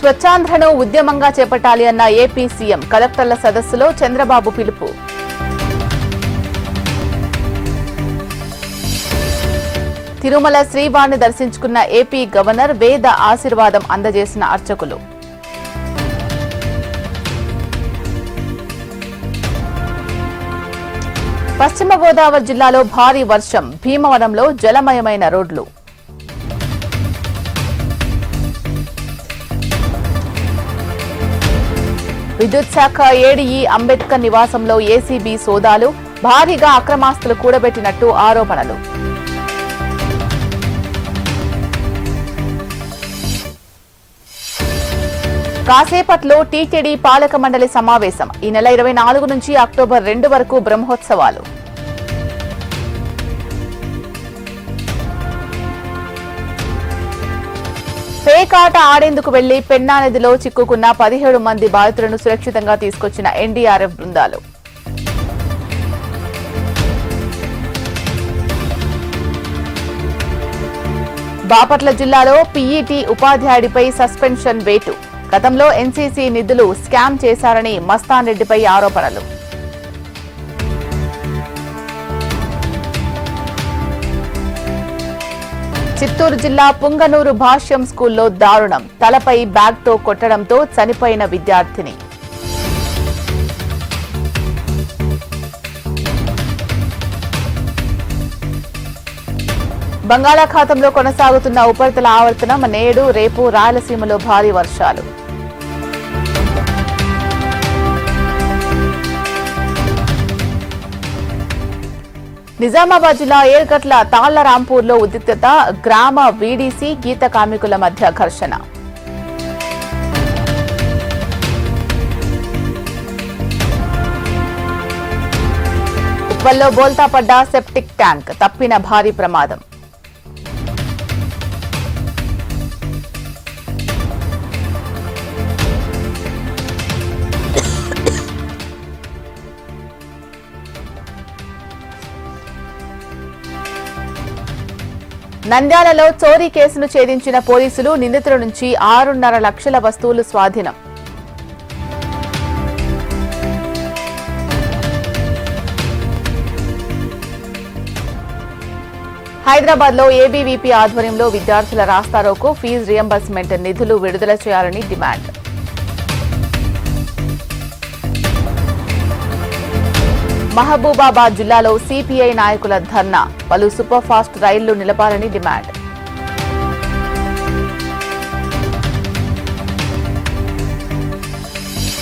స్వచ్ఛాంధ్రను ఉద్యమంగా చేపట్టాలి అన్న ఏపీ సీఎం కలెక్టర్ల సదస్సులో చంద్రబాబు పిలుపు. తిరుమల శ్రీవారిని దర్శించుకున్న ఏపీ గవర్నర్ వేద ఆశీర్వాదం అందజేసిన అర్చకులు. పశ్చిమ గోదావరి జిల్లాలో భారీ వర్షం, భీమవరంలో జలమయమైన రోడ్లు. విద్యుత్ శాఖ ఏడీఈ అంబేద్కర్ నివాసంలో ఏసీబీ సోదాలు, భారీగా అక్రమాస్తులు కూడబెట్టినట్టు ఆరోపణలు. కాసేపట్లో టీటీడీ పాలక మండలి సమావేశం. ఈ నెల 24 నుంచి అక్టోబర్ 2 వరకు బ్రహ్మోత్సవాలు. పేకాట ఆడేందుకు వెళ్లి పెన్నా నదిలో చిక్కుకున్న 17 మంది బాధితులను సురక్షితంగా తీసుకొచ్చిన ఎన్డీఆర్ఎఫ్ బృందాలు. బాపట్ల జిల్లాలో పీఈటీ ఉపాధ్యాయుడిపై సస్పెన్షన్ వేటు. గతంలో ఎన్సీసీ నిధులు స్కామ్ చేశారని మస్తాన్ రెడ్డిపై ఆరోపణలు. చిత్తూరు జిల్లా పుంగనూరు భాష్యం స్కూల్లో దారుణం, తలపై బ్యాగ్తో కొట్టడంతో చనిపోయిన విద్యార్థిని. బంగాళాఖాతంలో కొనసాగుతున్న ఉపరితల ఆవర్తనం, నేడు రేపు రాయలసీమలో భారీ వర్షాలు. నిజామాబాద్ జిల్లా ఏర్గట్ల తాళ్లరాంపూర్లో ఉద్రిక్తత, గ్రామ వీడీసీ గీత కార్మికుల మధ్య ఘర్షణ. ఉప్పల్లో బోల్తా పడ్డ సెప్టిక్ ట్యాంక్, తప్పిన భారీ ప్రమాదం. నంద్యాలలో చోరీ కేసును ఛేదించిన పోలీసులు, నిందితుల నుంచి 6.5 లక్షల వస్తువులు స్వాధీనం. హైదరాబాద్ లో ఏబీవీపీ ఆధ్వర్యంలో విద్యార్థుల రాస్తారోకో, ఫీజు రియంబర్స్మెంట్ నిధులు విడుదల చేయాలని డిమాండ్. మహబూబాబాద్ జిల్లాలో సిపిఐ నాయకుల ధర్నా, పలు సూపర్ ఫాస్ట్ రైళ్లు నిలపాలని డిమాండ్.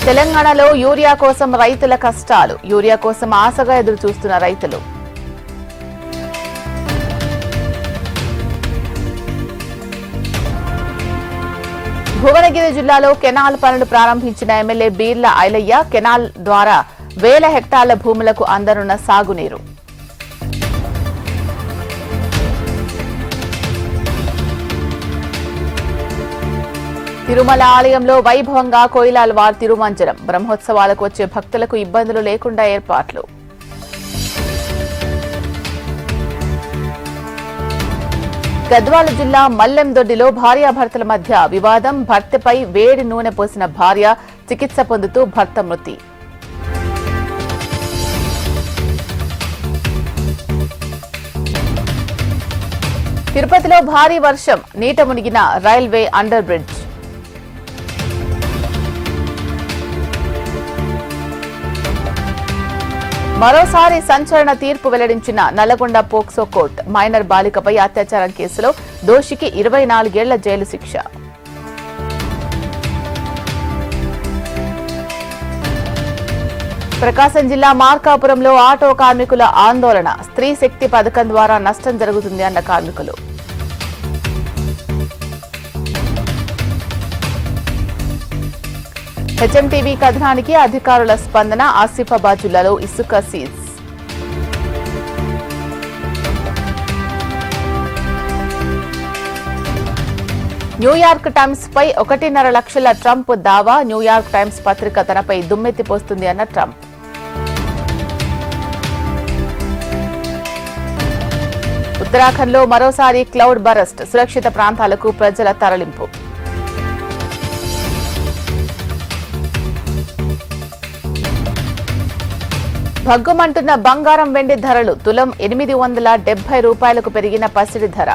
తెలంగాణలో యూరియా కోసం రైతుల కష్టాలు, యూరియా కోసం ఆశగా ఎదురు చూస్తున్న రైతులు. భువనగిరి జిల్లాలో కెనాల్ పనులు ప్రారంభించిన ఎమ్మెల్యే బీర్ల ఐలయ్య, కెనాల్ ద్వారా వేల హెక్టార్ల భూములకు అందనున్న సాగునీరు. తిరుమల ఆలయంలో వైభవంగా కోయిలాల్వార్ తిరుమంజనం, బ్రహ్మోత్సవాలకు వచ్చే భక్తులకు ఇబ్బందులు లేకుండా ఏర్పాట్లు. గద్వాల జిల్లా మల్లెందొడ్డిలో భార్యాభర్తల మధ్య వివాదం, భర్తపై వేడి నూనె పోసిన భార్య, చికిత్స పొందుతూ భర్త మృతి. తిరుపతిలో భారీ వర్షం, నీట మునిగిన రైల్వే అండర్ బ్రిడ్జ్. మరోసారి సంచలన తీర్పు వెల్లడించిన నల్లగొండ పోక్సో కోర్టు, మైనర్ బాలికపై అత్యాచారం కేసులో దోషికి 24 ఏళ్ల జైలు శిక్ష. ప్రకాశం జిల్లా మార్కాపురంలో ఆటో కార్మికుల ఆందోళన, స్త్రీ శక్తి పథకం ద్వారా నష్టం జరుగుతుంది అన్న కార్మికులు. హెచ్ఎంటీవీ కథనానికి అధికారుల స్పందన, ఆసిఫాబాద్ జిల్లాలో ఇసుక సీజ్. న్యూయార్క్ టైమ్స్ పై 1.5 లక్షల ట్రంప్ దావా, న్యూయార్క్ టైమ్స్ పత్రిక తనపై దుమ్మెత్తిపోస్తుంది అన్న ట్రంప్. ఉత్తరాఖండ్లో మరోసారి క్లౌడ్ బరస్ట్, సురక్షిత ప్రాంతాలకు ప్రజల తరలింపు. భగ్గుమంటున్న బంగారం వెండి ధరలు తులం 870 రూపాయలకు పెరిగిన పసిడి ధర